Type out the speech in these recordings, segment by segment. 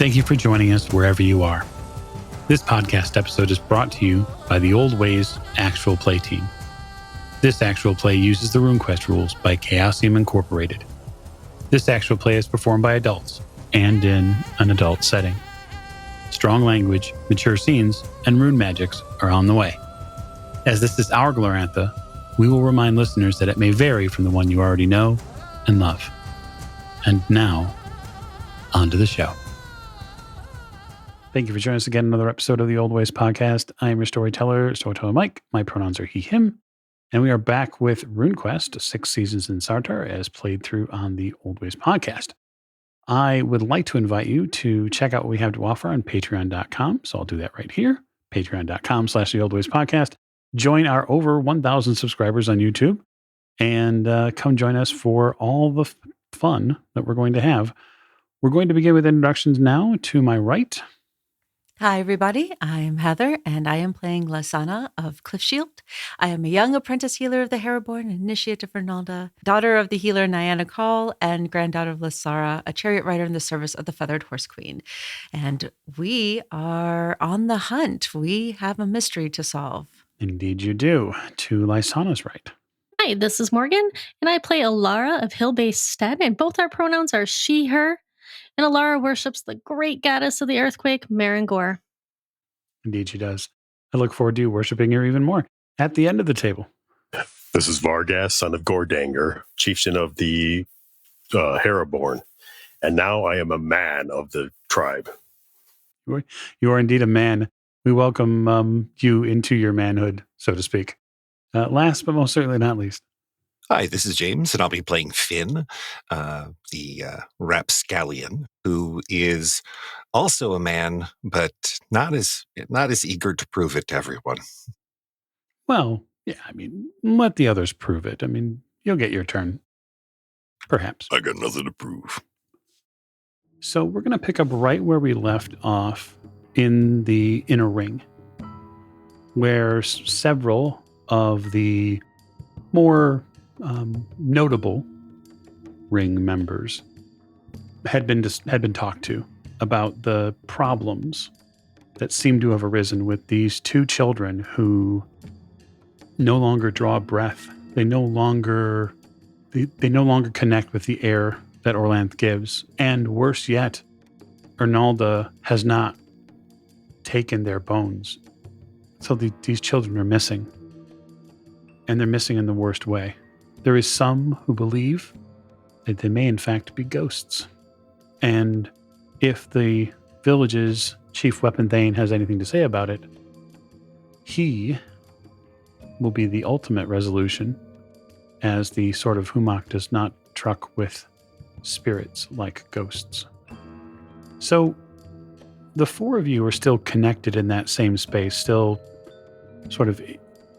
Thank you for joining us wherever you are. This podcast episode is brought to you by the Old Ways Actual Play team. This actual play uses the RuneQuest rules by Chaosium Incorporated. This actual play is performed by adults and in an adult setting. Strong language, mature scenes, and rune magics are on the way. As this is our Glorantha, we will remind listeners that it may vary from the one you already know and love. And now, on to the show. Thank you for joining us again in another episode of the Old Ways podcast. I am your storyteller Mike. My pronouns are he, him. And we are back with RuneQuest, 6 seasons in Sartar, as played through on the Old Ways podcast. I would like to invite you to check out what we have to offer on patreon.com. So I'll do that right here, patreon.com/the Old Ways podcast. Join our over 1,000 subscribers on YouTube and come join us for all the fun that we're going to have. We're going to begin with introductions now. To my right. Hi, everybody. I am Heather, and I am playing Lysana of Cliffshield. I am a young apprentice healer of the Heraborn, initiate of Fernalda, daughter of the healer Nyana Call, and granddaughter of Lysara, a chariot rider in the service of the Feathered Horse Queen. And we are on the hunt. We have a mystery to solve. Indeed you do. To Lysana's right. Hi, this is Morgan, and I play Alara of Hill-Based Stead, and both our pronouns are she, her. And Alara worships the great goddess of the earthquake, Marangor. Indeed she does. I look forward to worshiping her even more. At the end of the table. This is Vargas, son of Gordanger, chieftain of the Heraborn. And now I am a man of the tribe. You are indeed a man. We welcome you into your manhood, so to speak. Last but most certainly not least. Hi, this is James, and I'll be playing Finn, the rapscallion, who is also a man, but not as eager to prove it to everyone. Well, yeah, let the others prove it. You'll get your turn. Perhaps. I got nothing to prove. So we're going to pick up right where we left off in the inner ring, where several of the more notable ring members had been talked to about the problems that seem to have arisen with these two children who no longer draw breath. They no longer connect with the air that Orlanth gives. And worse yet, Ernalda has not taken their bones. So these children are missing. And they're missing in the worst way. There is some who believe that they may in fact be ghosts. And if the village's chief weapon Thane has anything to say about it, he will be the ultimate resolution, as the Sword of Humak does not truck with spirits like ghosts. So the four of you are still connected in that same space, still sort of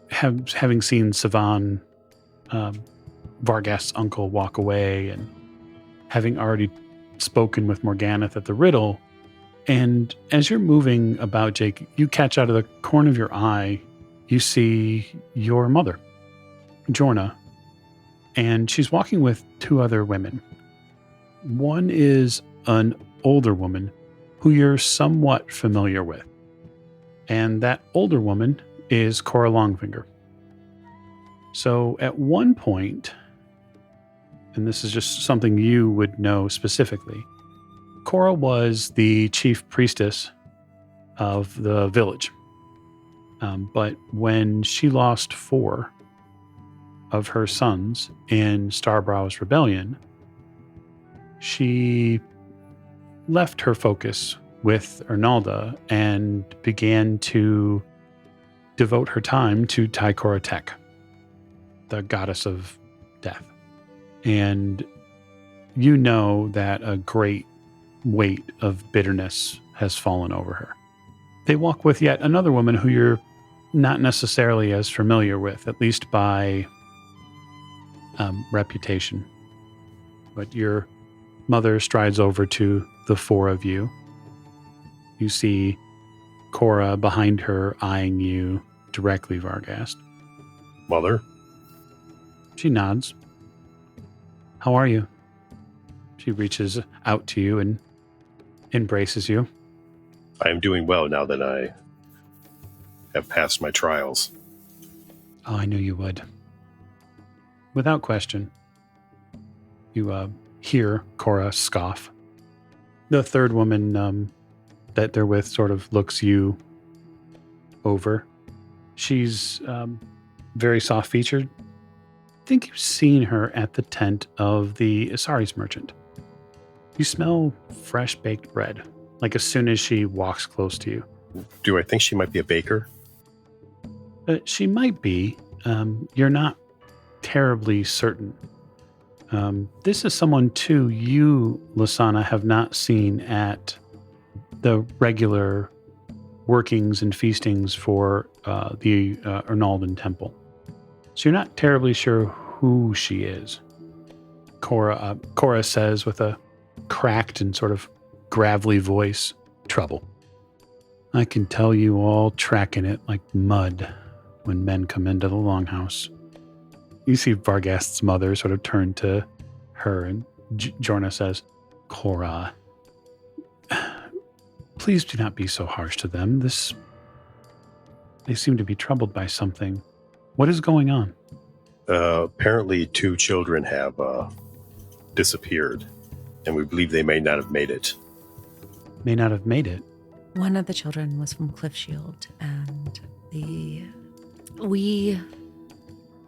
having seen Sivan, Vargas' uncle, walk away, and having already spoken with Morganath at the Riddle. And as you're moving about, Jake, you catch out of the corner of your eye, you see your mother, Jorna, and she's walking with two other women. One is an older woman who you're somewhat familiar with. And that older woman is Cora Longfinger. So at one point, and this is just something you would know specifically, Cora was the chief priestess of the village. But when she lost 4 of her sons in Starbrow's rebellion, she left her focus with Ernalda and began to devote her time to Taikora Tech, the goddess of death. And you know that a great weight of bitterness has fallen over her. They walk with yet another woman who you're not necessarily as familiar with, at least by reputation. But your mother strides over to the 4 of you. You see Cora behind her eyeing you directly, Vargas. Mother? She nods. How are you? She reaches out to you and embraces you. I am doing well now that I have passed my trials. Oh, I knew you would. Without question, you hear Cora scoff. The third woman that they're with sort of looks you over. She's very soft-featured. I think you've seen her at the tent of the Asari's merchant. You smell fresh baked bread, like as soon as she walks close to you. Do I think she might be a baker? She might be. You're not terribly certain. This is someone, too, you, Lasana, have not seen at the regular workings and feastings for the Ernaldan Temple. So you're not terribly sure who she is. Cora says with a cracked and sort of gravelly voice, "Trouble. I can tell you all tracking it like mud when men come into the longhouse." You see Varghest's mother sort of turn to her, and Jorna says, "Cora, please do not be so harsh to them. They seem to be troubled by something. What is going on?" Apparently 2 children have disappeared, and we believe they may not have made it. May not have made it. One of the children was from Cliffshield, and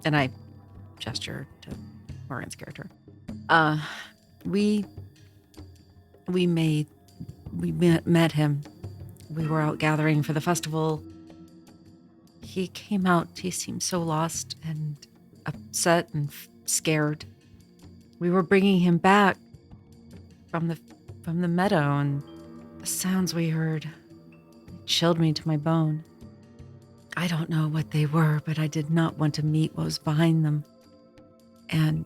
and I gesture to Morgan's character. We met him. We were out gathering for the festival. He came out. He seemed so lost and upset and scared. We were bringing him back from the meadow, and the sounds we heard chilled me to my bone. I don't know what they were, but I did not want to meet what was behind them. And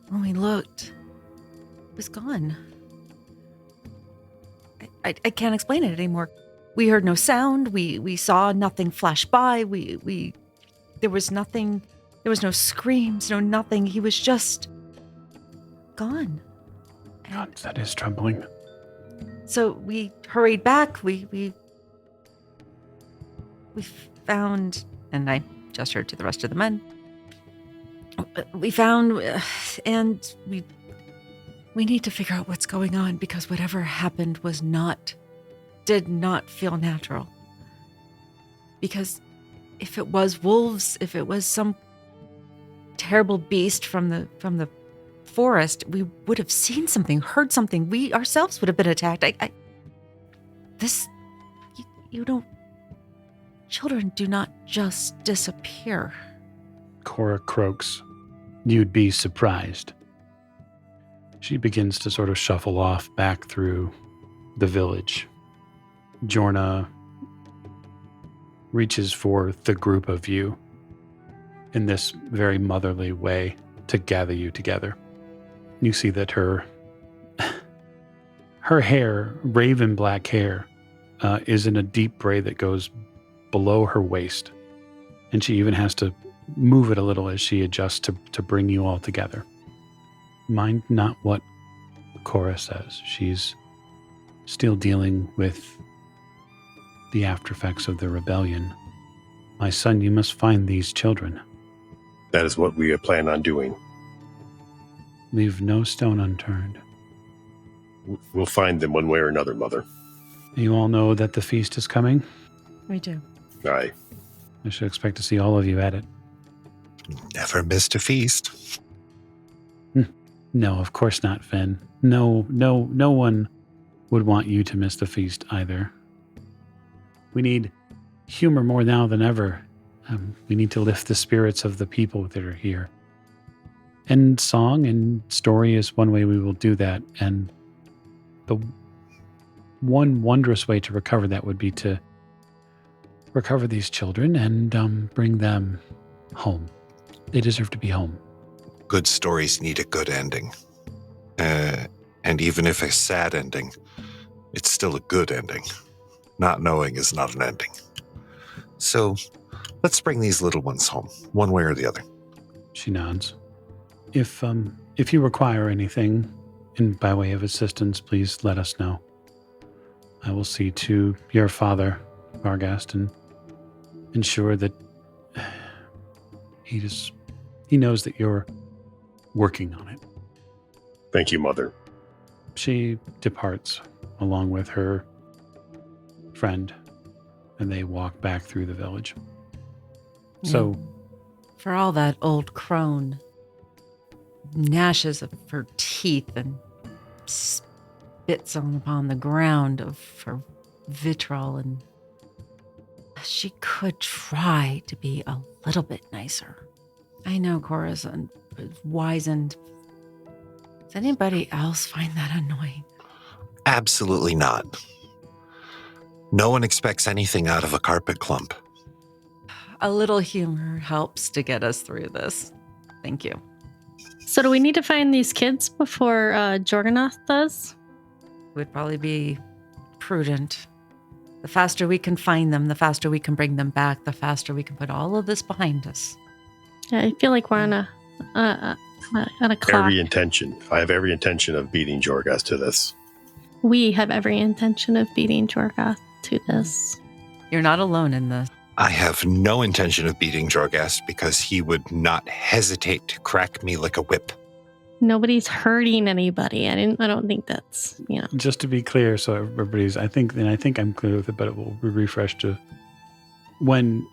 when we looked, it was gone. I can't explain it anymore. We heard no sound. We saw nothing flash by. There was nothing. There was no screams, no nothing. He was just gone. God, that is troubling. So we hurried back. We found, and I gestured to the rest of the men. We found, and we need to figure out what's going on, because whatever happened did not feel natural. Because if it was wolves, if it was some terrible beast from the forest, we would have seen something, heard something. We ourselves would have been attacked. You don't. Children do not just disappear. Cora croaks. You'd be surprised. She begins to sort of shuffle off back through the village. Jorna reaches for the group of you in this very motherly way to gather you together. You see that her hair, raven black hair, is in a deep braid that goes below her waist. And she even has to move it a little as she adjusts to bring you all together. Mind not what Cora says. She's still dealing with the after effects of the rebellion. My son, you must find these children. That is what we plan on doing. Leave no stone unturned. We'll find them one way or another, Mother. You all know that the feast is coming? We do. Aye. I should expect to see all of you at it. Never missed a feast. No, of course not, Finn. No one would want you to miss the feast either. We need humor more now than ever. We need to lift the spirits of the people that are here. And song and story is one way we will do that. And the one wondrous way to recover that would be to recover these children and bring them home. They deserve to be home. Good stories need a good ending. And even if a sad ending, it's still a good ending. Not knowing is not an ending. So let's bring these little ones home, one way or the other. She nods. If you require anything by way of assistance, please let us know. I will see to your father, Vargast, and ensure that he knows that you're working on it. Thank you, Mother. She departs along with her friend, and they walk back through the village. So, for all that old crone gnashes of her teeth and spits upon the ground of her vitriol, and she could try to be a little bit nicer. I know Cora's wizened. Does anybody else find that annoying? Absolutely not. No one expects anything out of a carpet clump. A little humor helps to get us through this. Thank you. So do we need to find these kids before Jorganoth does? Would probably be prudent. The faster we can find them, the faster we can bring them back, the faster we can put all of this behind us. Yeah, I feel like we're on a clock. I have every intention of beating Jorgas to this. We have every intention of beating Jorgoth to this. You're not alone in this. I have no intention of beating Jorgast because he would not hesitate to crack me like a whip. Nobody's hurting anybody. I don't think that's, just to be clear, so everybody's, I think I'm clear with it, but it will be refreshed to when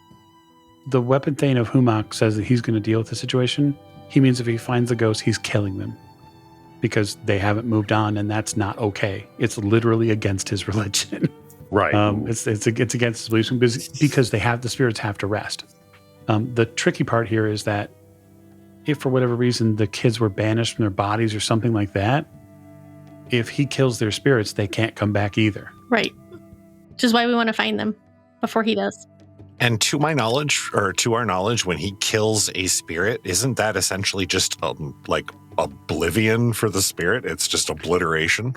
the weapon Thane of Humak says that he's going to deal with the situation, he means if he finds the ghosts, he's killing them because they haven't moved on, and that's not okay. It's literally against his religion. Right. It's against his beliefs because the spirits have to rest. The tricky part here is that if for whatever reason the kids were banished from their bodies or something like that, if he kills their spirits, they can't come back either. Right. Which is why we want to find them before he does. And to our knowledge, when he kills a spirit, isn't that essentially just like oblivion for the spirit? It's just obliteration.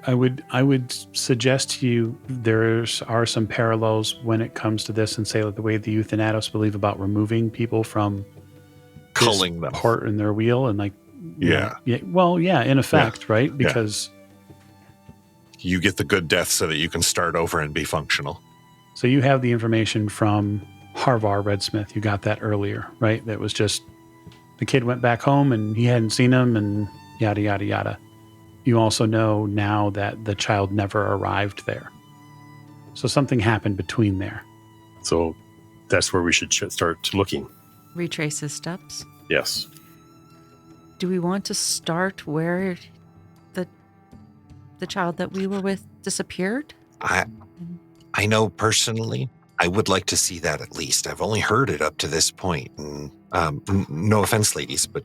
I would suggest to you there are some parallels when it comes to this, and say like the way the Euthanatos believe about removing people from culling them part in their wheel, and like yeah, in effect, right? Because you get the good death so that you can start over and be functional. So you have the information from Harvar Redsmith. You got that earlier, right? That was just the kid went back home and he hadn't seen him and yada, yada, yada. You also know now that the child never arrived there. So something happened between there. So that's where we should start looking. Retrace his steps. Yes. Do we want to start where the child that we were with disappeared? I know personally, I would like to see that at least. I've only heard it up to this point. And, no offense, ladies, but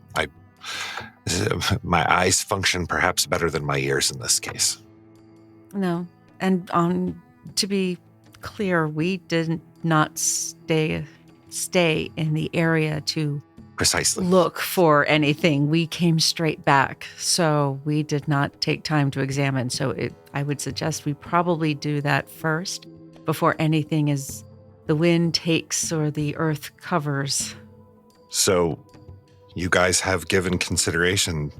my eyes function perhaps better than my ears in this case. No. And to be clear, we did not stay in the area to precisely look for anything. We came straight back, so we did not take time to examine. So I would suggest we probably do that first before anything is the wind takes or the earth covers. So you guys have given consideration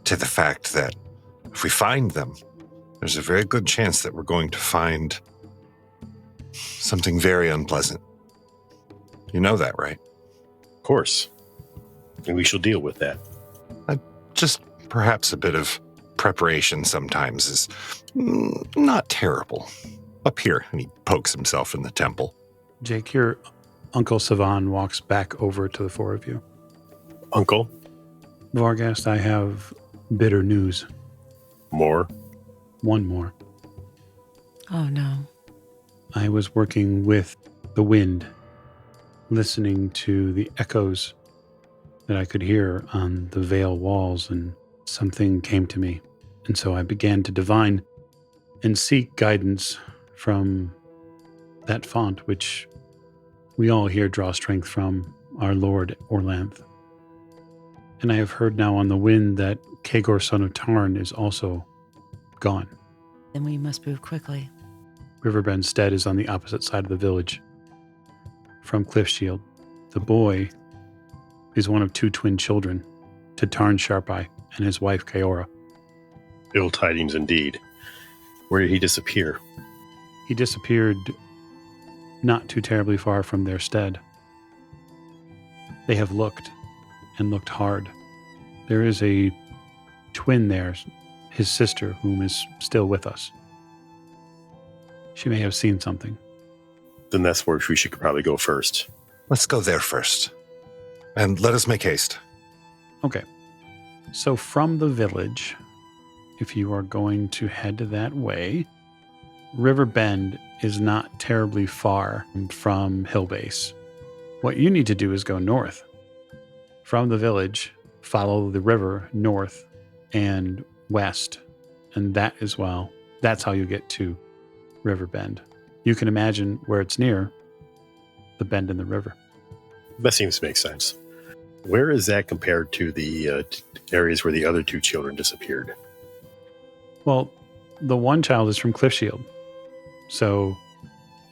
to the fact that if we find them, there's a very good chance that we're going to find something very unpleasant. You know that, right? Of course. And we shall deal with that. Just perhaps a bit of preparation sometimes is not terrible. Up here, and he pokes himself in the temple. Jake, your Uncle Savan walks back over to the four of you. Uncle? Vargast, I have bitter news. More? One more. Oh, no. I was working with the wind, listening to the echoes that I could hear on the Vale walls, and something came to me. And so I began to divine and seek guidance from that font, which we all here draw strength from, our Lord Orlanth. And I have heard now on the wind that Kagor, son of Tarn, is also gone. Then we must move quickly. Riverbend Stead is on the opposite side of the village from Cliffshield. The boy is one of two twin children to Tarn Sharpeye and his wife Kaora. Ill tidings indeed. Where did he disappear? He disappeared not too terribly far from their stead. They have looked and looked hard. There is a twin there, his sister, whom is still with us. She may have seen something. Then that's where we should probably go first. Let's go there first. And let us make haste. Okay. So from the village, if you are going to head that way, River Bend is not terribly far from Hillbase. What you need to do is go north. From the village, follow the river north and west. And that's how you get to River Bend. You can imagine where it's near, the bend in the river. That seems to make sense. Where is that compared to the areas where the other two children disappeared? Well, the one child is from Cliff Shield. So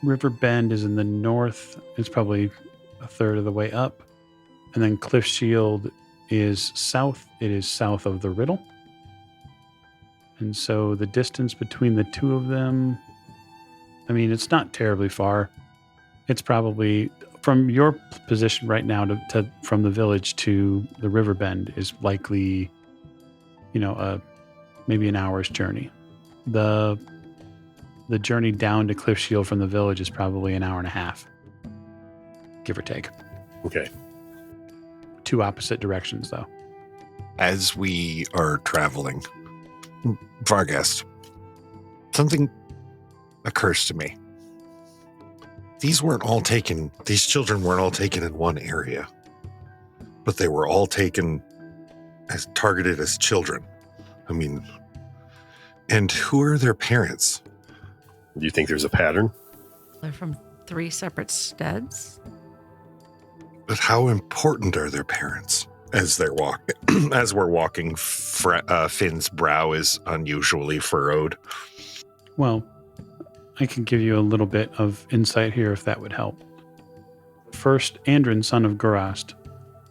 River Bend is in the north. It's probably a third of the way up. And then Cliff Shield is south. It is south of the Riddle. And so the distance between the two of them, I mean, it's not terribly far. It's probably from your position right now to from the village to the River Bend is likely, maybe an hour's journey. The journey down to Cliff Shield from the village is probably an hour and a half, give or take. Okay. Two opposite directions, though. As we are traveling, Vargas, something occurs to me. These children weren't all taken in one area, but they were all taken as targeted as children. I mean, and who are their parents? Do you think there's a pattern? They're from 3 separate steads. But how important are their parents as they're walking? As we're walking, Finn's brow is unusually furrowed. Well, I can give you a little bit of insight here if that would help. First, Andrin, son of Gorast,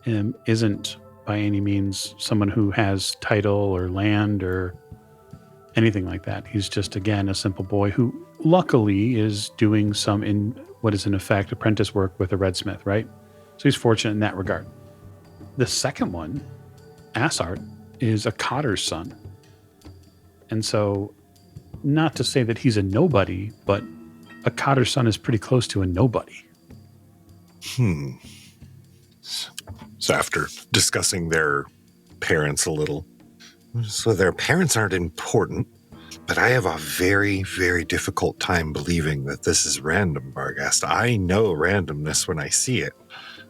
isn't by any means someone who has title or land or anything like that. He's just, again, a simple boy who luckily is doing some in what is in effect apprentice work with a redsmith, right? So he's fortunate in that regard. The second one, Assart, is a cotter's son. And so, not to say that he's a nobody, but a cotter's son is pretty close to a nobody. So after discussing their parents a little, so their parents aren't important, but I have a very, very difficult time believing that this is random, Vargas. I know randomness when I see it.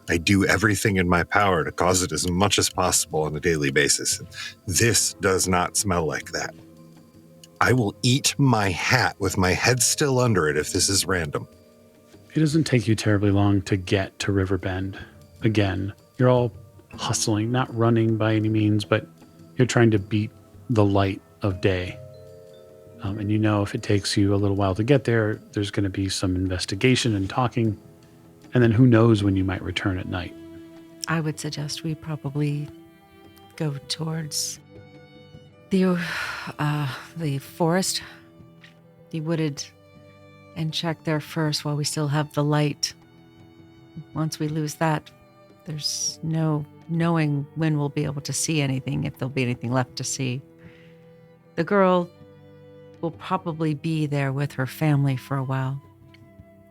I do everything in my power to cause it as much as possible on a daily basis. This does not smell like that. I will eat my hat with my head still under it if this is random. It doesn't take you terribly long to get to River Bend. Again, you're all hustling, not running by any means, but you're trying to beat the light of day. And if it takes you a little while to get there, there's going to be some investigation and talking. And then who knows when you might return at night. I would suggest we probably go towards the forest, the wooded, and check there first while we still have the light. Once we lose that, there's no knowing when we'll be able to see anything, if there'll be anything left to see. The girl will probably be there with her family for a while.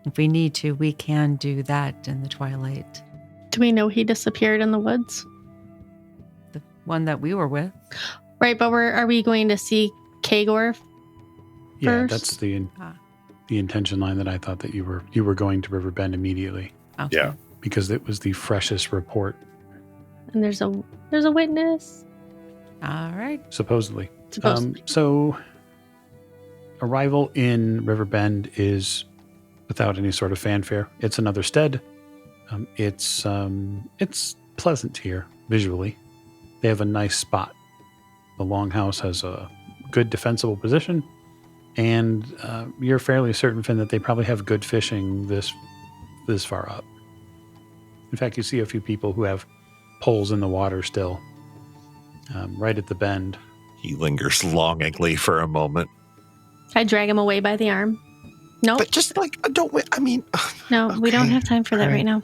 If we need to, we can do that in the twilight. Do we know he disappeared in the woods? The one that we were with. Right, but are we going to see Kagor Yeah, first? that's the intention line that I thought that you were going to River Bend immediately. Okay. Yeah. Because it was the freshest report, And there's a witness. All right. supposedly. Supposedly. So arrival in River Bend is without any sort of fanfare. It's another stead. It's pleasant here visually. They have a nice spot. The longhouse has a good defensible position, and you're fairly certain, Finn, that they probably have good fishing this far up. In fact, you see a few people who have poles in the water still, right at the bend. He lingers longingly for a moment. I drag him away by the arm. Nope. But just like, don't wait. I mean, No, we don't okay, have time for that all right now.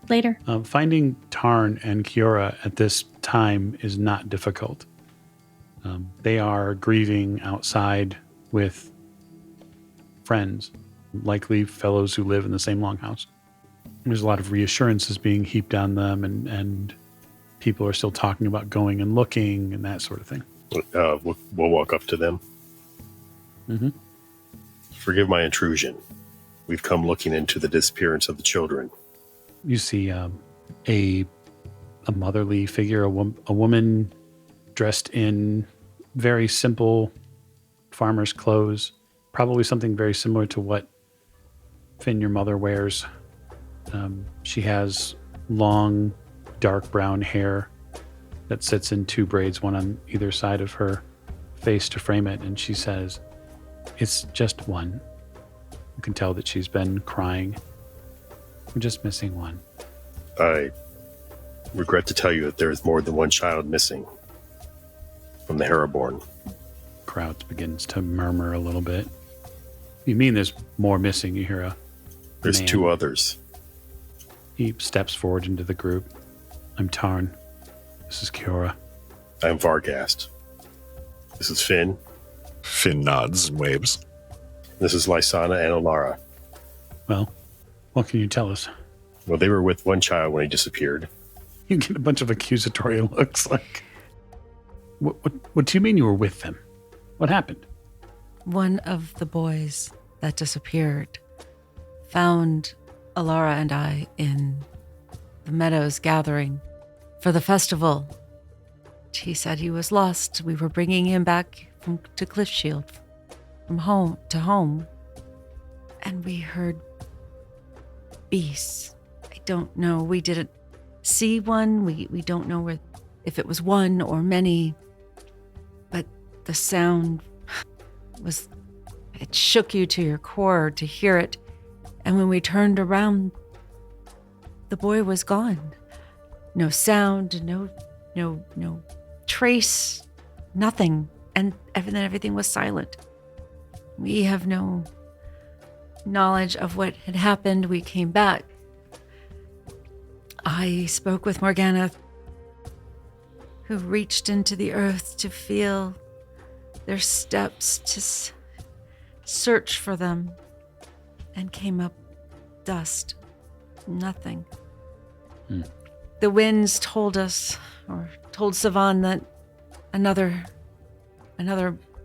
Later. Finding Tarn and Kiora at this time is not difficult. They are grieving outside with friends, likely fellows who live in the same longhouse. There's a lot of reassurances being heaped on them, and people are still talking about going and looking and that sort of thing. We'll walk up to them. Mm-hmm. Forgive my intrusion. We've come looking into the disappearance of the children. You see a motherly figure, a woman dressed in very simple farmer's clothes, probably something very similar to what Finn, your mother, wears. She has long, dark brown hair that sits in two braids, one on either side of her face to frame it, and she says, "It's just one." You can tell that she's been crying. "We're just missing one." I regret to tell you that there is more than one child missing from the Heraborn. Crowd begins to murmur a little bit. "You mean there's more missing?" You hear a There's man. 2 others. He steps forward into the group. "I'm Tarn. This is Kiora." I am Vargast. This is Finn. Finn nods and waves. This is Lysana and Alara. "Well, what can you tell us?" Well, they were with one child when he disappeared. You get a bunch of accusatory looks like, what do you mean you were with them? What happened?" One of the boys that disappeared found Alara and I in the meadows gathering for the festival. He said he was lost. We were bringing him back to Cliffshield, from home to home. And we heard beasts. I don't know. We didn't see one. We don't know if it was one or many. But the sound it shook you to your core to hear it. And when we turned around, the boy was gone. No sound, no trace, nothing. And then everything was silent. We have no knowledge of what had happened. We came back. I spoke with Morgana, who reached into the earth to feel their steps, to search for them, and came up dust. Nothing. The winds told us, or told Savan, that another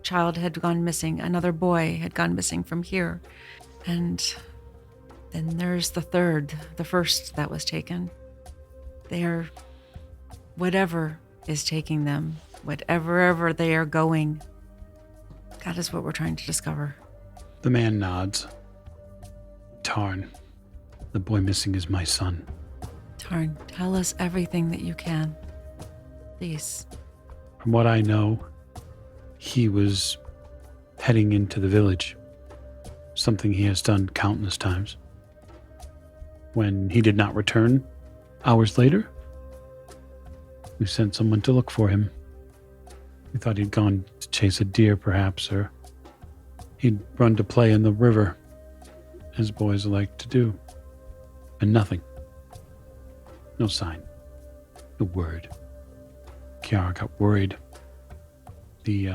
child had gone missing. Another boy had gone missing from here. And then there's the first that was taken. They're, whatever is taking them, whatever they are going, that is what we're trying to discover. The man nods. "Tarn, the boy missing is my son." Tarn, tell us everything that you can. Please. "From what I know, he was heading into the village, something he has done countless times. When he did not return, hours later, we sent someone to look for him. We thought he'd gone to chase a deer, perhaps, or he'd run to play in the river, as boys like to do. And nothing. No sign. No word." Kiara got worried. The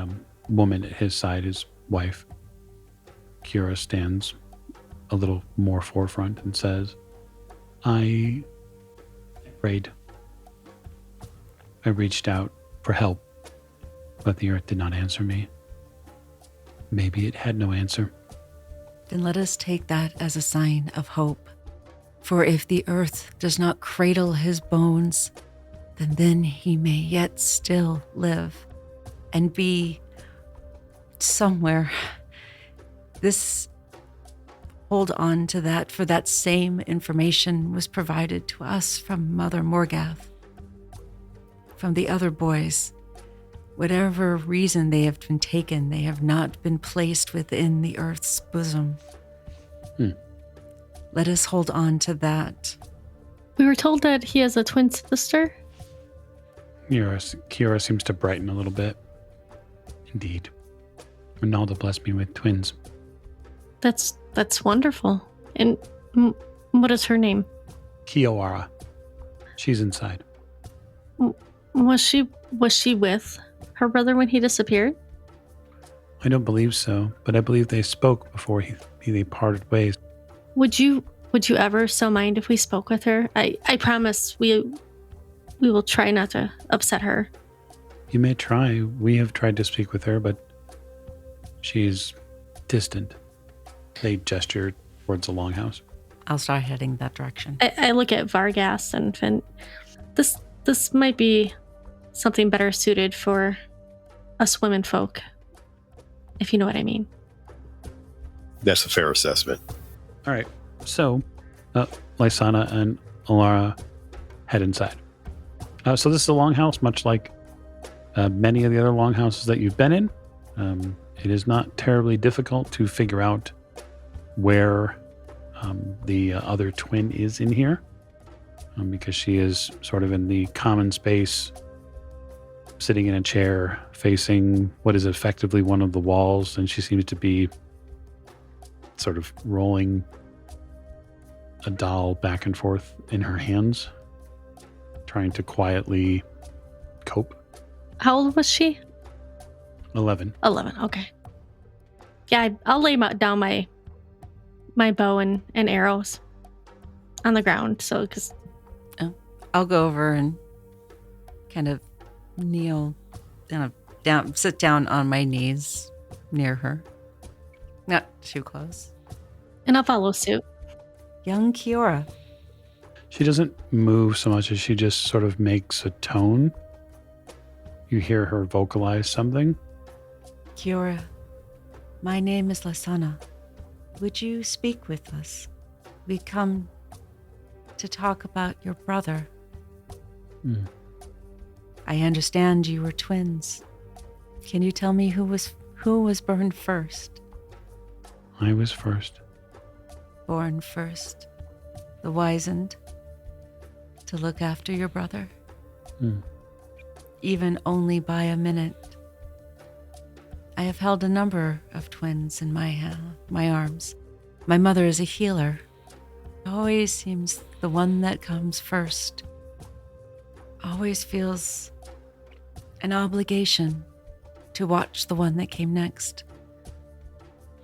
woman at his side, his wife, Kiara, stands a little more forefront and says, I prayed. I reached out for help, but the earth did not answer me. Maybe it had no answer." Then let us take that as a sign of hope. For if the earth does not cradle his bones, then he may yet still live and be somewhere. Hold on to that, for that same information was provided to us from Mother Morgath, from the other boys. Whatever reason they have been taken, they have not been placed within the earth's bosom. Let us hold on to that. We were told that he has a twin sister. Kiara seems to brighten a little bit. Indeed. Ronaldo blessed me with twins. That's wonderful. And what is her name? Kiyoara. She's inside. Was she with her brother when he disappeared? I don't believe so, but I believe they spoke before they parted ways. Would you ever so mind if we spoke with her? I promise we will try not to upset her. You may try. We have tried to speak with her, but she's distant. They gesture towards the longhouse. I'll start heading that direction. I look at Vargas and Finn. This might be something better suited for us women folk, if you know what I mean. That's a fair assessment. All right. So, Lysana and Alara head inside. So this is a longhouse, much like many of the other longhouses that you've been in. It is not terribly difficult to figure out where the other twin is in here, because she is sort of in the common space, sitting in a chair facing what is effectively one of the walls, and she seems to be sort of rolling a doll back and forth in her hands, trying to quietly cope. How old was she? 11. 11. Okay. Yeah, I'll lay down my bow and arrows on the ground. So, because I'll go over and kind of kneel, sit down on my knees near her. Not too close. and I'll follow suit. Young Kiora. She doesn't move so much as she just sort of makes a tone. You hear her vocalize something. Kiora, my name is Lasana. Would you speak with us? We come to talk about your brother. I understand you were twins. Can you tell me who was born first? I was first. Born first. The wizened to look after your brother? Even only by a minute. I have held a number of twins in my arms. My mother is a healer. Always seems the one that comes first. Always feels an obligation to watch the one that came next.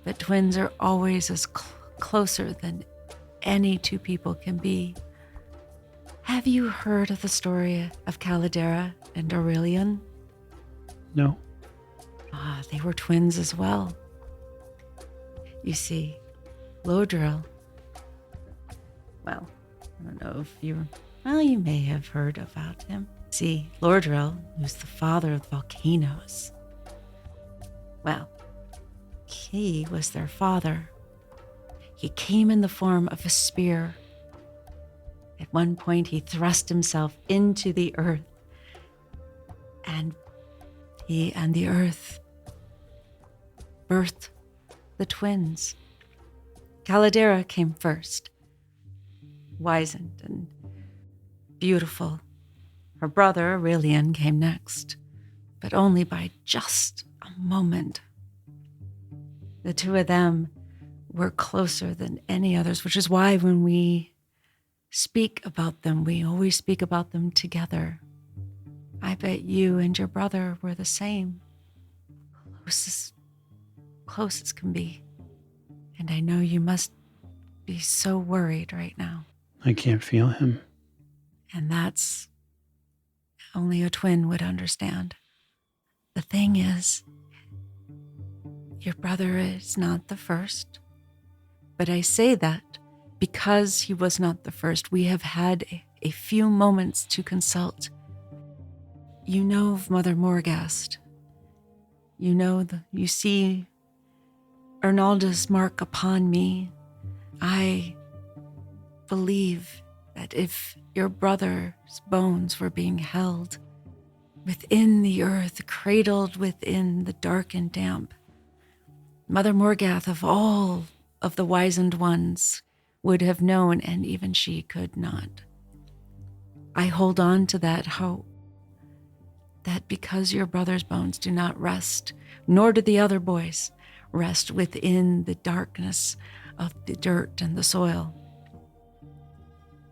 But twins are always as closer than any two people can be. Have you heard of the story of Caldera and Aurelian? No. They were twins as well. You see, Lodril. Well, I don't know if you may have heard about him. See, Lodril, who's the father of volcanoes. Well, he was their father. He came in the form of a spear. At one point, he thrust himself into the earth, and he and the earth birthed the twins. Caldera came first, wizened and beautiful. Her brother, Aurelian, came next, but only by just a moment. The two of them were closer than any others, which is why when we speak about them, we always speak about them together. I bet you and your brother were the same. Close as can be. And I know you must be so worried right now. I can't feel him. And that's only a twin would understand. The thing is, your brother is not the first. But I say that because he was not the first, we have had a few moments to consult. You know of Mother Morghast. You see Arnalda's mark upon me. I believe that if your brother's bones were being held within the earth, cradled within the dark and damp, Mother Morghast of all of the wizened ones would have known, and even she could not. I hold on to that hope. that because your brother's bones do not rest, nor do the other boys rest within the darkness of the dirt and the soil,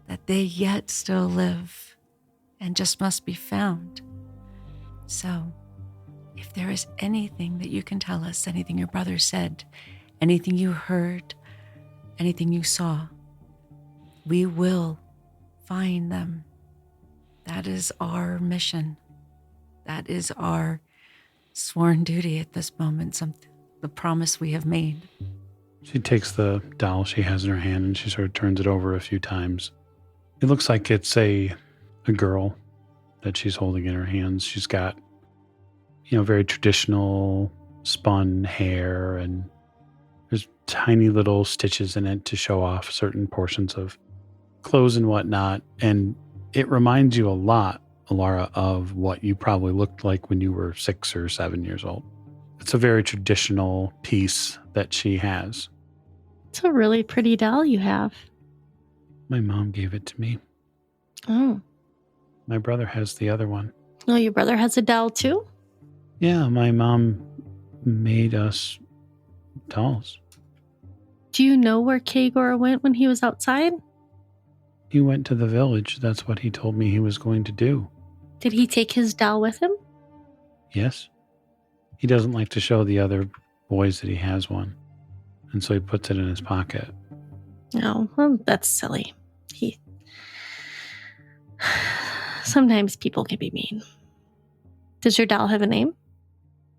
that they yet still live and just must be found. So, if there is anything that you can tell us, anything your brother said, anything you heard, anything you saw, we will find them. That is our mission. That is our sworn duty at this moment, the promise we have made. She takes the doll she has in her hand and she sort of turns it over a few times. It looks like it's a girl that she's holding in her hands. She's got, very traditional spun hair, and there's tiny little stitches in it to show off certain portions of clothes and whatnot. And it reminds you a lot, Alara, of what you probably looked like when you were 6 or 7 years old. It's a very traditional piece that she has. It's a really pretty doll you have. My mom gave it to me. Oh. My brother has the other one. Oh, your brother has a doll too? Yeah, my mom made us dolls. Do you know where Kagor went when he was outside? He went to the village. That's what he told me he was going to do. Did he take his doll with him? Yes. He doesn't like to show the other boys that he has one. And so he puts it in his pocket. Oh, well, that's silly. Sometimes people can be mean. Does your doll have a name?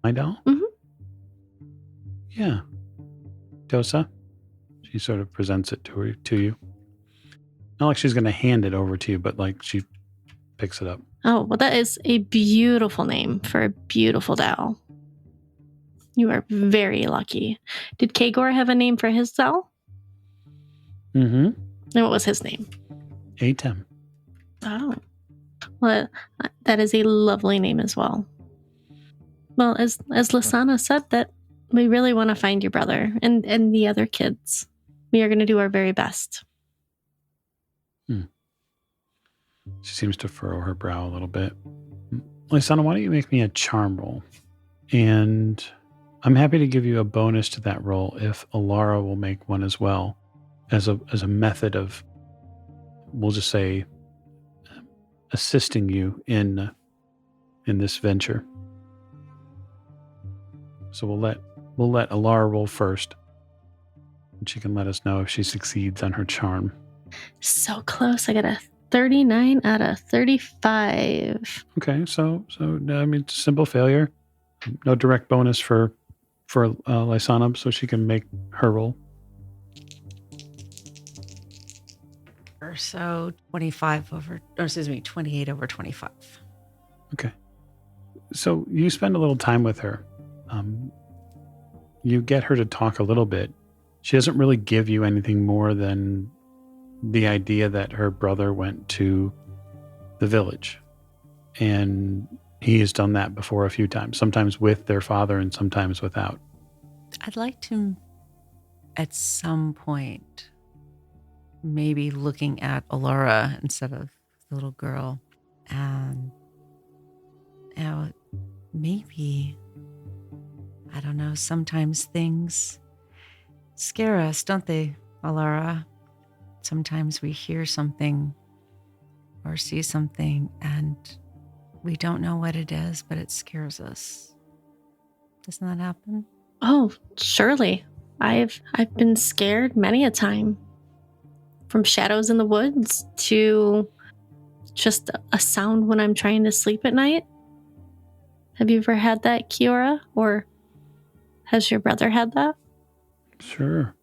My doll? Mm-hmm. Yeah. Dosa. She sort of presents it to you. Not like she's going to hand it over to you, but like she picks it up. Oh, well, that is a beautiful name for a beautiful doll. You are very lucky. Did Kagor have a name for his doll? Mm-hmm. And what was his name? Atem. Oh. Well, that is a lovely name as well. Well, as Lasana said, that we really want to find your brother and the other kids. We are going to do our very best. She seems to furrow her brow a little bit. Lasana, why don't you make me a charm roll? And I'm happy to give you a bonus to that roll if Alara will make one as well, as a method of, we'll just say, assisting you in this venture. So we'll let Alara roll first, and she can let us know if she succeeds on her charm. So close. I got a 39 out of 35. Okay, so I mean, it's a simple failure. No direct bonus for Lysana, so she can make her roll. So 28 over 25. Okay. So you spend a little time with her. You get her to talk a little bit. She doesn't really give you anything more than the idea that her brother went to the village. And he has done that before a few times, sometimes with their father and sometimes without. I'd like to, at some point, maybe looking at Alara instead of the little girl. And maybe, I don't know, sometimes things scare us, don't they, Alara? Sometimes we hear something or see something and we don't know what it is, but it scares us. Doesn't that happen? Oh, surely. I've been scared many a time. From shadows in the woods to just a sound when I'm trying to sleep at night. Have you ever had that, Kiora? Or has your brother had that? Sure.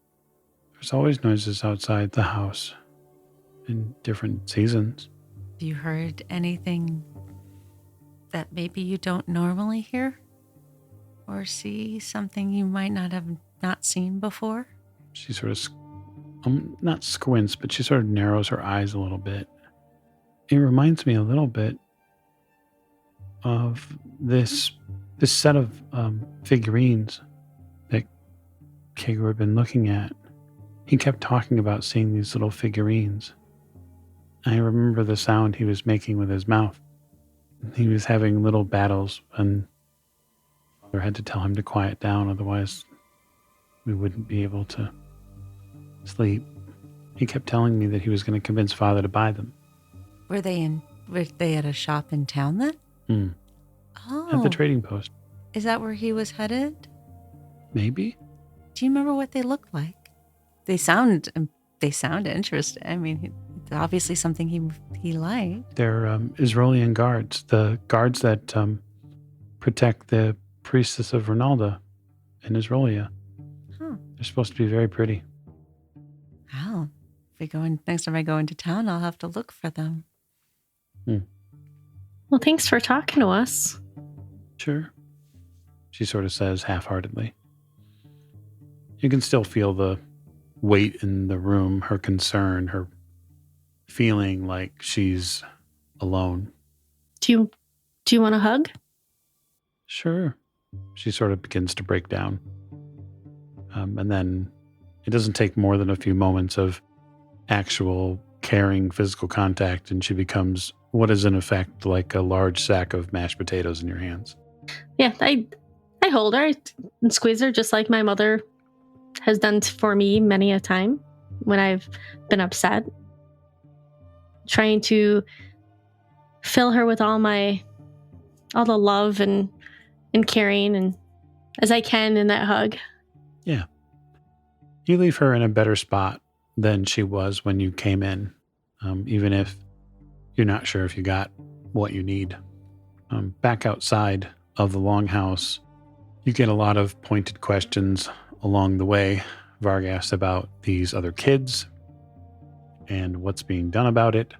There's always noises outside the house in different seasons. Have you heard anything that maybe you don't normally hear? Or see something you might not have not seen before? She sort of, not squints, but she sort of narrows her eyes a little bit. It reminds me a little bit of this set of figurines that Kagor had been looking at. He kept talking about seeing these little figurines. I remember the sound he was making with his mouth. he was having little battles, and Father had to tell him to quiet down, otherwise we wouldn't be able to sleep. He kept telling me that he was going to convince Father to buy them. Were they at a shop in town then? Mm. Oh. At the trading post. Is that where he was headed? Maybe. Do you remember what they looked like? They sound interesting. I mean, it's obviously something he liked. They're Israeli guards, the guards that protect the priestess of Ronalda in Israelia. Huh. They're supposed to be very pretty. Wow. Next time I go into town, I'll have to look for them. Well, thanks for talking to us. Sure. She sort of says half-heartedly. You can still feel the weight in the room, her concern, her feeling like she's alone. Do you want a hug? Sure. She sort of begins to break down. And then it doesn't take more than a few moments of actual caring physical contact, and she becomes what is in effect like a large sack of mashed potatoes in your hands. Yeah, I hold her and squeeze her just like my mother has done for me many a time when I've been upset. Trying to fill her with all the love and caring and as I can in that hug. Yeah. You leave her in a better spot than she was when you came in, even if you're not sure if you got what you need. Back outside of the longhouse, you get a lot of pointed questions along the way, Vargas, about these other kids and what's being done about it.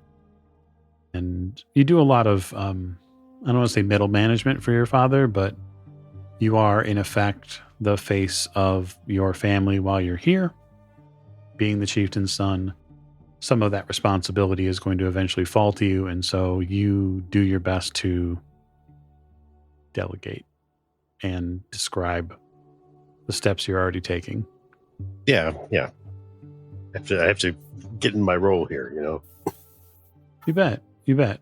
And you do a lot of, I don't want to say middle management for your father, but you are in effect the face of your family while you're here. Being the chieftain's son, some of that responsibility is going to eventually fall to you. And so you do your best to delegate and describe the steps you're already taking. Yeah. I have to get in my role here, you know. You bet.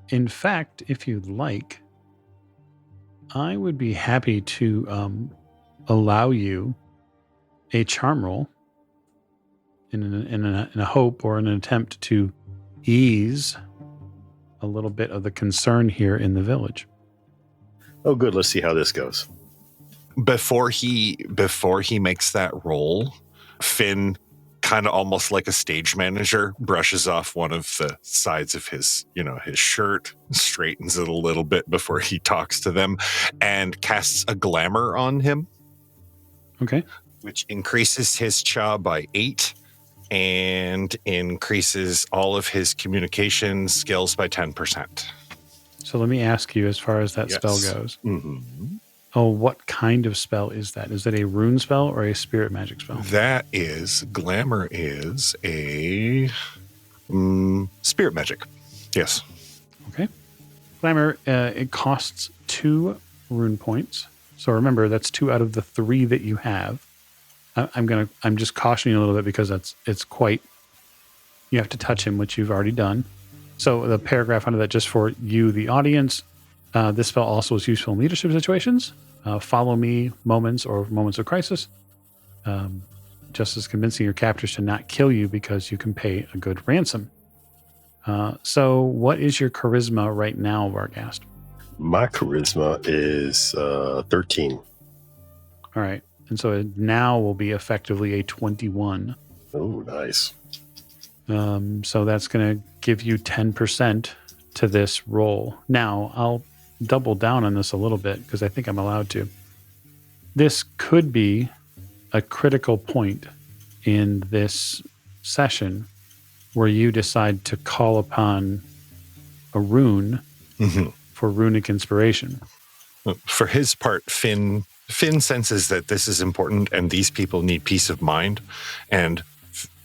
In fact, if you'd like, I would be happy to allow you a charm roll in a hope or in an attempt to ease a little bit of the concern here in the village. Oh, good. Let's see how this goes. Before he makes that roll, Finn, kind of almost like a stage manager, brushes off one of the sides of his shirt, straightens it a little bit before he talks to them, and casts a glamour on him. Okay. Which increases his cha by 8 and increases all of his communication skills by 10%. So let me ask you, as far as that spell goes. Mm-hmm. Oh, what kind of spell is that? Is it a rune spell or a spirit magic spell? Glamour is a spirit magic. Yes. Okay. Glamour, it costs 2 rune points. So remember, that's 2 out of the 3 that you have. I'm just cautioning you a little bit because it's quite, you have to touch him, which you've already done. So the paragraph under that, just for you, the audience, this spell also is useful in leadership situations. Follow me moments of crisis. Just as convincing your captors to not kill you because you can pay a good ransom. So what is your charisma right now, Vargast? My charisma is 13. All right. And so it now will be effectively a 21. Oh, nice. So that's going to give you 10% to this roll. Now, I'll double down on this a little bit because I think I'm allowed to. This could be a critical point in this session where you decide to call upon a rune for runic inspiration. For his part, Finn senses that this is important and these people need peace of mind, and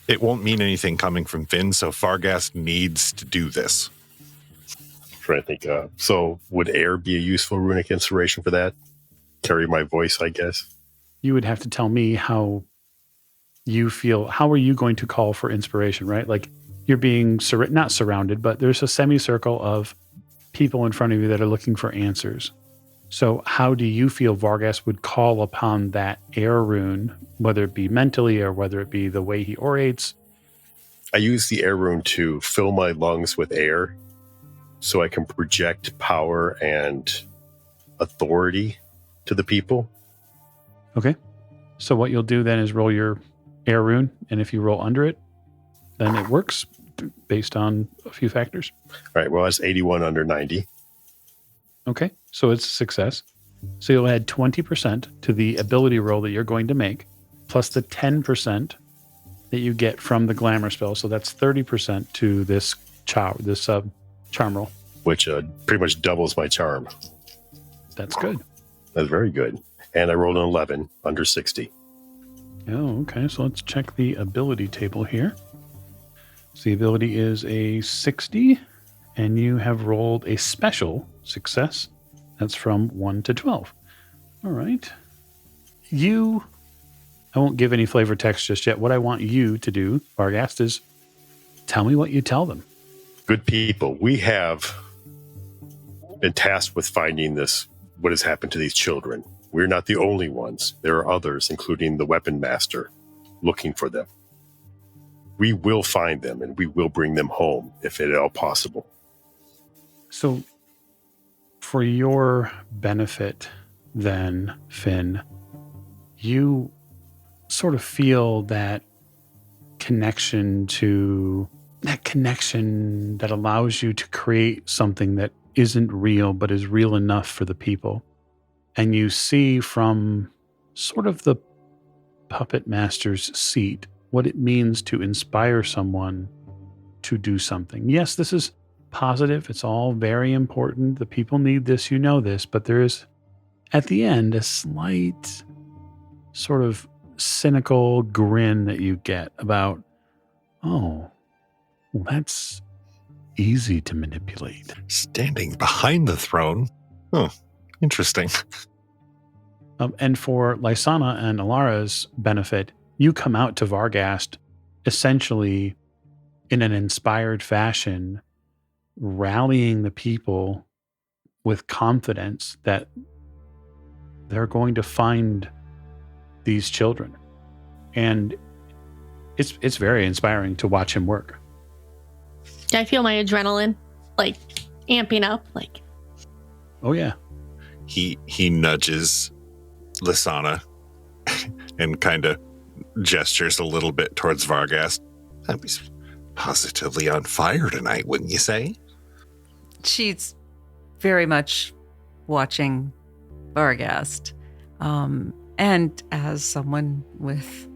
it won't mean anything coming from Finn, so Vargas needs to do this. I'm trying to think. So would air be a useful runic inspiration for that? Carry my voice, I guess. You would have to tell me how you feel. How are you going to call for inspiration, right? Like you're being not surrounded, but there's a semicircle of people in front of you that are looking for answers. So how do you feel Vargas would call upon that air rune, whether it be mentally or whether it be the way he orates? I use the air rune to fill my lungs with air so I can project power and authority to the people. Okay. So what you'll do then is roll your air rune, and if you roll under it, then it works based on a few factors. All right, well, that's 81 under 90. Okay, so it's a success. So you'll add 20% to the ability roll that you're going to make, plus the 10% that you get from the glamour spell. So that's 30% to this charm roll. Which pretty much doubles my charm. That's good. That's very good. And I rolled an 11 under 60. Oh, okay. So let's check the ability table here. So the ability is a 60, and you have rolled a special success. That's from 1 to 12. All right. I won't give any flavor text just yet. What I want you to do, Vargas, is tell me what you tell them. Good people, we have been tasked with finding what has happened to these children. We're not the only ones. There are others, including the weapon master, looking for them. We will find them and we will bring them home if at all possible. So, for your benefit, then, Finn, you sort of feel that connection that allows you to create something that isn't real but is real enough for the people. And you see from sort of the puppet master's seat what it means to inspire someone to do something. Yes, this is positive. It's all very important. The people need this, you know this, but there is, at the end, a slight sort of cynical grin that you get about, oh, well, that's easy to manipulate. Standing behind the throne? Oh, interesting. And for Lysana and Alara's benefit, you come out to Vargast essentially in an inspired fashion, rallying the people with confidence that they're going to find these children. And it's very inspiring to watch him work. I feel my adrenaline like amping up, like. Oh yeah. He nudges Lysana and kind of gestures a little bit towards Vargas. That was positively on fire tonight, wouldn't you say? She's very much watching Vargast. And as someone with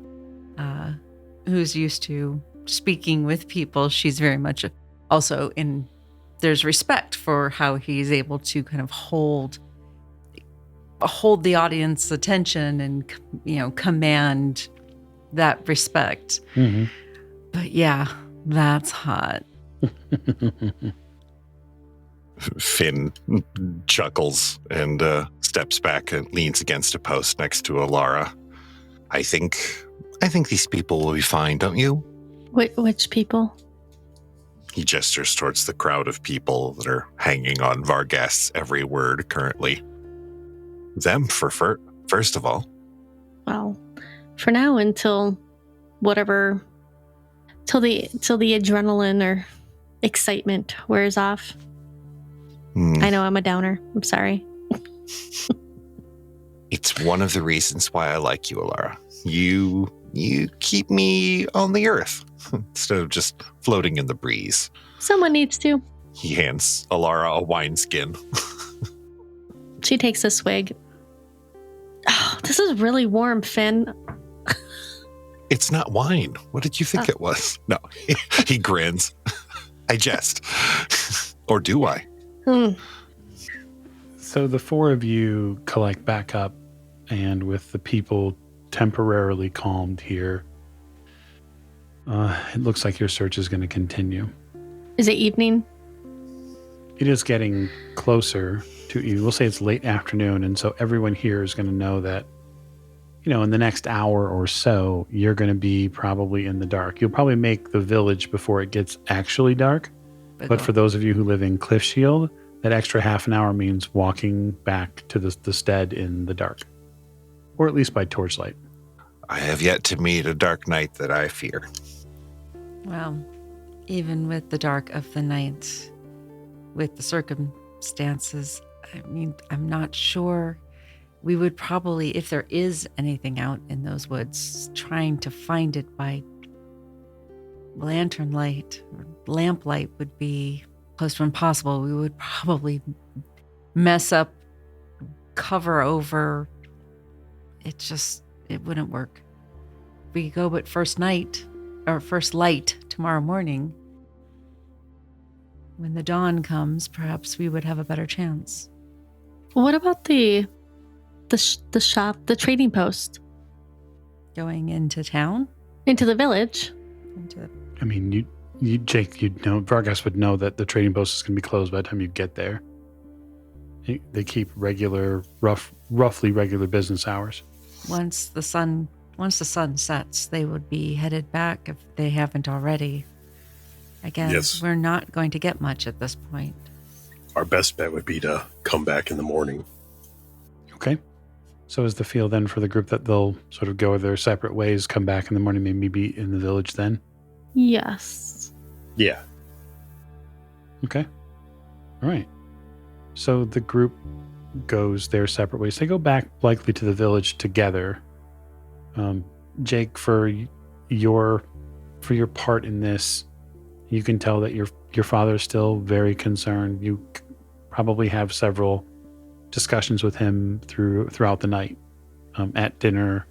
who's used to speaking with people, she's very much also there's respect for how he's able to kind of hold the audience attention and, command that respect. Mm-hmm. But yeah, that's hot. Finn chuckles and steps back and leans against a post next to Alara. I think these people will be fine, don't you? Which people? He gestures towards the crowd of people that are hanging on Vargas' every word currently. Them first of all. Well, for now, until the adrenaline or excitement wears off. I know I'm a downer. I'm sorry. It's one of the reasons why I like you, Alara. You keep me on the earth instead of just floating in the breeze. Someone needs to. He hands Alara a wineskin. She takes a swig. Oh, this is really warm, Finn. It's not wine. What did you think it was? No, he grins. I jest. Or do I? So the four of you collect back up, and with the people temporarily calmed here, it looks like your search is going to continue. Is it evening? It is getting closer to you. We'll say it's late afternoon, and so everyone here is going to know that, in the next hour or so, you're going to be probably in the dark. You'll probably make the village before it gets actually dark. But for those of you who live in Cliff Shield, That extra half an hour means walking back to the stead in the dark, or at least by torchlight. I have yet to meet a dark knight that I fear. Well, even with the dark of the night, with the circumstances, I mean, I'm not sure. We would probably, if there is anything out in those woods, trying to find it by lantern light or lamp light would be close to impossible. We would probably mess up, cover over. It wouldn't work. If we go but first light tomorrow morning, when the dawn comes, perhaps we would have a better chance. What about the shop, the trading post? Going into town? Into the village? I mean, Jake, you'd know, Vargas would know that the trading post is going to be closed by the time you get there. They keep roughly regular business hours. Once the sun sets, they would be headed back if they haven't already. Again, Yes. We're not going to get much at this point. Our best bet would be to come back in the morning. Okay. So is the feel then for the group that they'll sort of go their separate ways, come back in the morning, maybe be in the village then? Yes. Yeah. Okay. All right. So the group goes their separate ways. They go back likely to the village together. Jake, for your part in this, you can tell that your father is still very concerned. You probably have several discussions with him throughout the night, at dinner,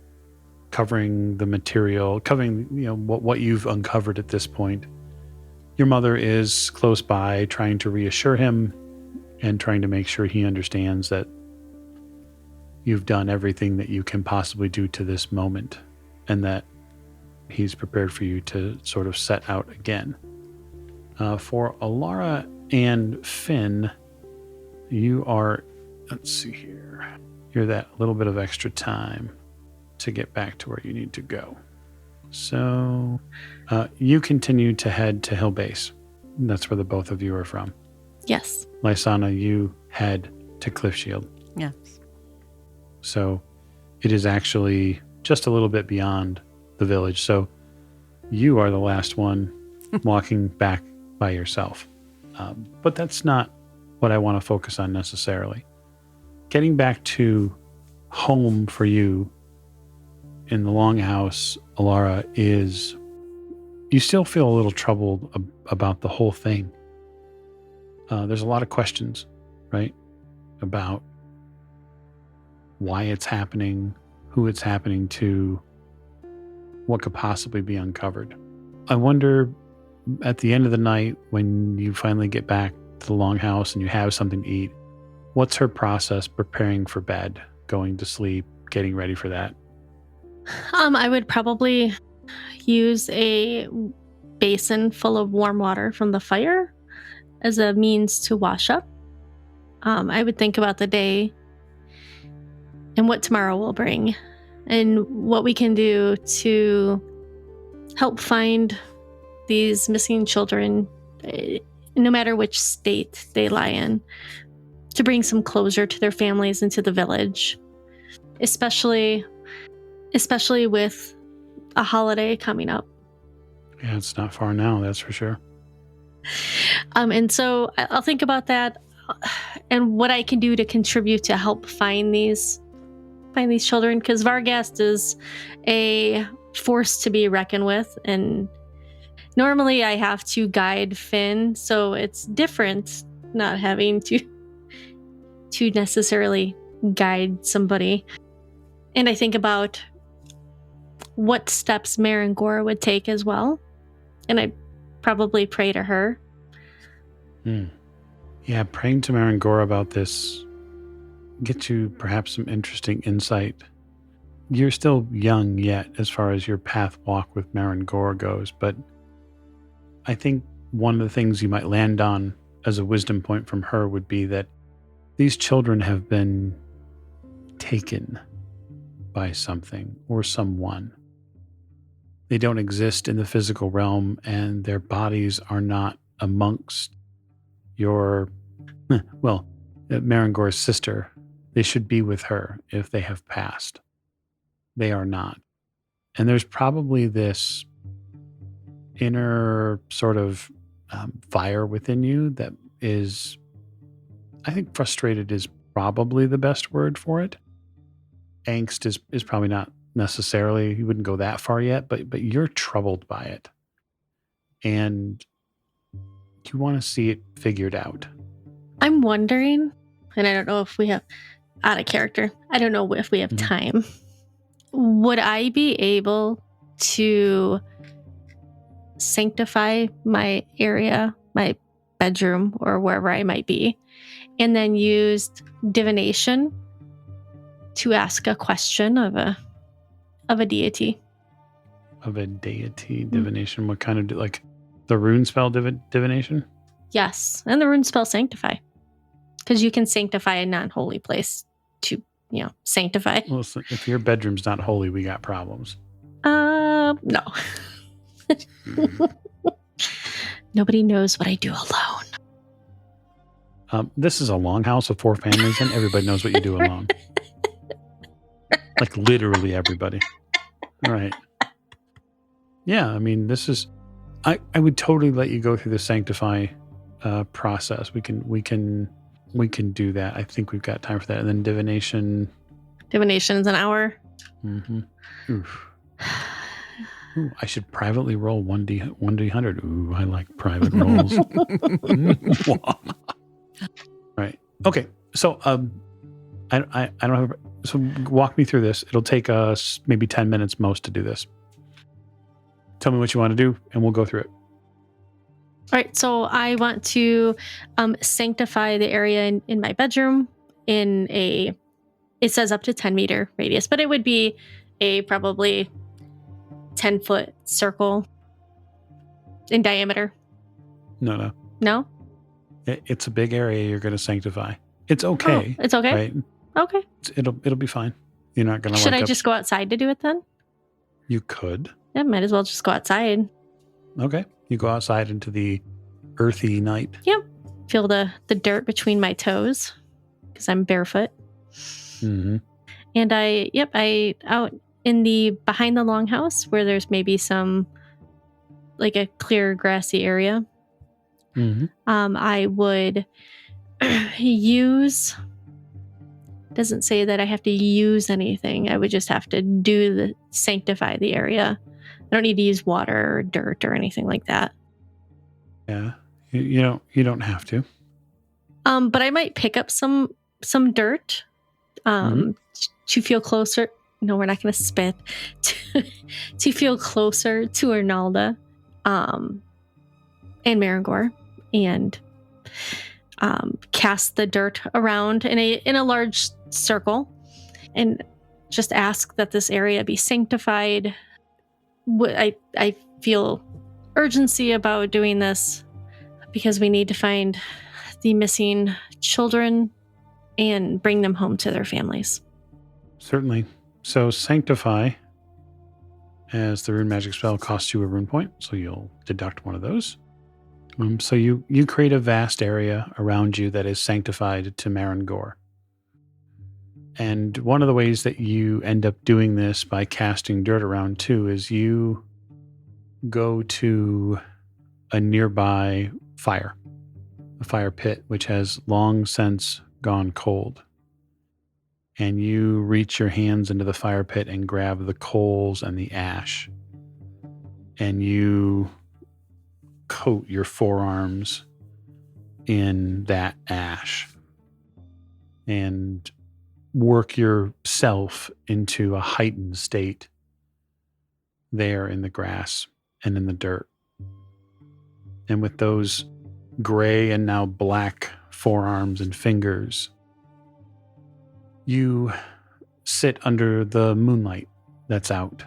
covering the material, covering what you've uncovered at this point. Your mother is close by, trying to reassure him and trying to make sure he understands that you've done everything that you can possibly do to this moment, and that he's prepared for you to sort of set out again. For Alara and Finn, you are, let's see here, you're that little bit of extra time to get back to where you need to go. So you continue to head to Hill Base. That's where the both of you are from. Yes. Lysana, you head to Cliff Shield. Yes. So it is actually just a little bit beyond the village. So you are the last one walking back by yourself. But that's not what I want to focus on necessarily. Getting back to home for you in the Longhouse, Alara, is you still feel a little troubled about the whole thing. There's a lot of questions, right? About why it's happening, who it's happening to, what could possibly be uncovered. I wonder, at the end of the night, when you finally get back to the Longhouse and you have something to eat, what's her process preparing for bed, going to sleep, getting ready for that? I would probably use a basin full of warm water from the fire as a means to wash up. I would think about the day and what tomorrow will bring and what we can do to help find these missing children, no matter which state they lie in, to bring some closure to their families and to the village, especially with a holiday coming up. Yeah, it's not far now, that's for sure. And so I'll think about that and what I can do to contribute to help find these children, because Vargas is a force to be reckoned with, and normally I have to guide Finn, so it's different not having to necessarily guide somebody. And I think about what steps Marangora would take as well, and I probably pray to her. Yeah, praying to Marangora about this gets you perhaps some interesting insight. You're still young yet as far as your path walk with Marangora goes, but I think one of the things you might land on as a wisdom point from her would be that these children have been taken by something or someone. They don't exist in the physical realm, and their bodies are not amongst your Well, Marangor's sister, they should be with her if they have passed. They are not. And there's probably this inner sort of fire within you that is, I think frustrated is probably the best word for it. Angst is probably not necessarily, you wouldn't go that far yet, but you're troubled by it. And you want to see it figured out. I'm wondering, and I don't know if we have, out of character, I don't know if we have time. Would I be able to sanctify my area, my bedroom, or wherever I might be, and then use divination to ask a question of a deity? Of a deity divination? What kind of, like the rune spell divination? Yes, and the rune spell sanctify. Because you can sanctify a non-holy place to, sanctify. Well, so if your bedroom's not holy, we got problems. No. Nobody knows what I do alone. This is a longhouse of 4 families, and everybody knows what you do alone. Like literally everybody. All right. Yeah, I mean, this is. I would totally let you go through the sanctify process. We can do that. I think we've got time for that. And then divination. Divination's an hour. Mm-hmm. Oof. Ooh, I should privately roll 1d100. Ooh, I like private rolls. Right. Okay. So I don't have. So walk me through this. It'll take us maybe 10 minutes most to do this. Tell me what you want to do, and we'll go through it. All right. So I want to sanctify the area in my bedroom in it says up to 10-meter radius, but it would be a probably 10-foot circle in diameter. No. No? It's a big area you're going to sanctify. It's okay. Oh, it's okay? Right? Okay. It'll be fine. You're not going to Should I just go outside to do it then? You could. Yeah, might as well just go outside. Okay. You go outside into the earthy night. Yep. Feel the dirt between my toes because I'm barefoot. Mm-hmm. And I out in the behind the longhouse where there's maybe some like a clear grassy area. Mm-hmm. I would use. Doesn't say that I have to use anything. I would just have to sanctify the area. I don't need to use water or dirt or anything like that. Yeah, you don't have to. But I might pick up some dirt, to feel closer. No, we're not going to spit. To feel closer to Arnalda, and Marangor, and cast the dirt around in a large circle, and just ask that this area be sanctified. I feel urgency about doing this because we need to find the missing children and bring them home to their families. Certainly. So sanctify, as the rune magic spell, costs you a rune point, so you'll deduct one of those. So you create a vast area around you that is sanctified to Marangor. And one of the ways that you end up doing this by casting dirt around too is you go to a nearby fire, a fire pit, which has long since gone cold. And you reach your hands into the fire pit and grab the coals and the ash. And you coat your forearms in that ash and work yourself into a heightened state there in the grass and in the dirt. And with those gray and now black forearms and fingers, you sit under the moonlight that's out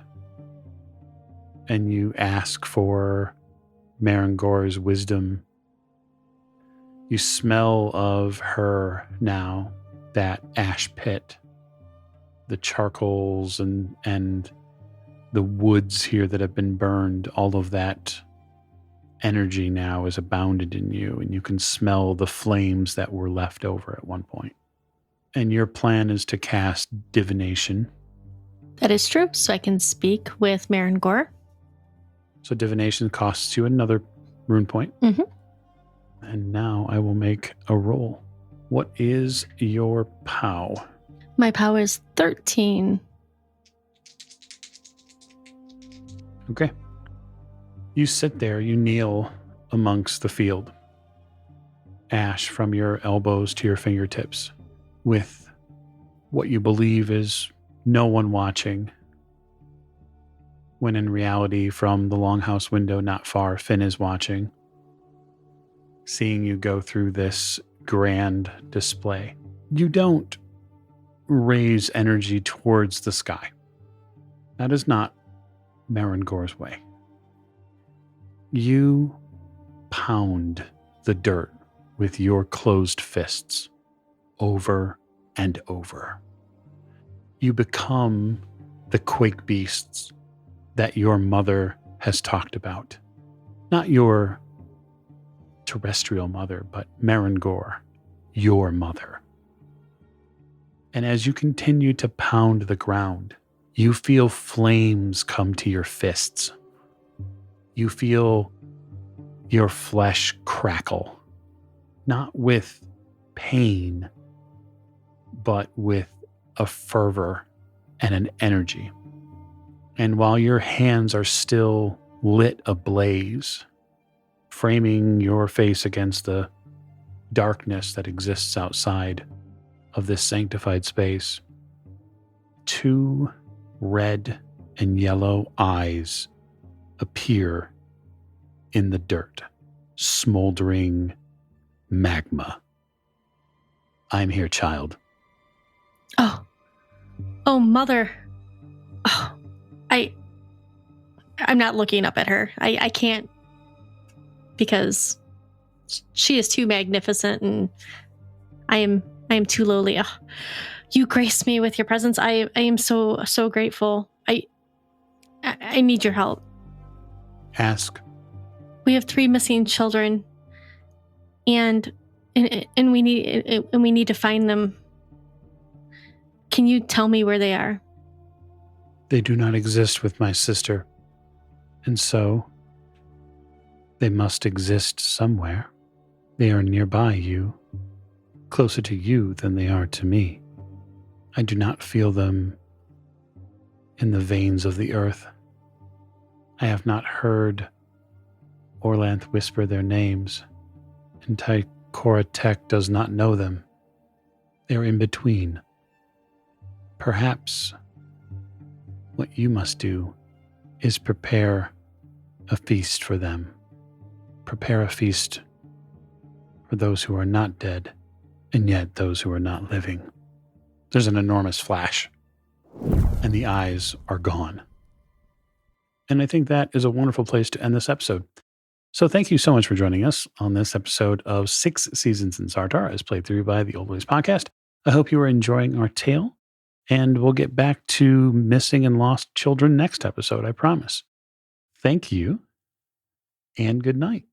and you ask for Marangor's wisdom. You smell of her now, that ash pit, the charcoals and the woods here that have been burned, all of that energy now is abounded in you, and you can smell the flames that were left over at one point. And your plan is to cast divination. That is true. So I can speak with Marangor. So divination costs you another rune point. Mhm. And now I will make a roll. What is your POW? My power is 13. Okay. You sit there, you kneel amongst the field, ash from your elbows to your fingertips, with what you believe is no one watching, when in reality, from the longhouse window not far, Finn is watching, seeing you go through this grand display. You don't raise energy towards the sky. That is not Marangor's way. You pound the dirt with your closed fists over and over. You become the quake beasts that your mother has talked about. Not your terrestrial mother, but Marangor, your mother. And as you continue to pound the ground, you feel flames come to your fists. You feel your flesh crackle, not with pain, but with a fervor and an energy. And while your hands are still lit ablaze, framing your face against the darkness that exists outside of this sanctified space, two red and yellow eyes appear in the dirt, smoldering magma. I'm here, child. Oh, mother. Oh, I'm not looking up at her. I can't, because she is too magnificent and I am too lowly. Oh, you graced me with your presence. I am so grateful. I need your help. Ask. We have 3 missing children, and we need to find them. Can you tell me where they are? They do not exist with my sister, and so they must exist somewhere. They are nearby you, closer to you than they are to me. I do not feel them in the veins of the earth. I have not heard Orlanth whisper their names, and Tycora Tech does not know them. They are in between. Perhaps what you must do is prepare a feast for them. Prepare a feast for those who are not dead, and yet those who are not living. There's an enormous flash, and the eyes are gone. And I think that is a wonderful place to end this episode. So thank you so much for joining us on this episode of 6 Seasons in Sartar, as played through by the Old Ways podcast. I hope you are enjoying our tale, and we'll get back to missing and lost children next episode, I promise. Thank you, and good night.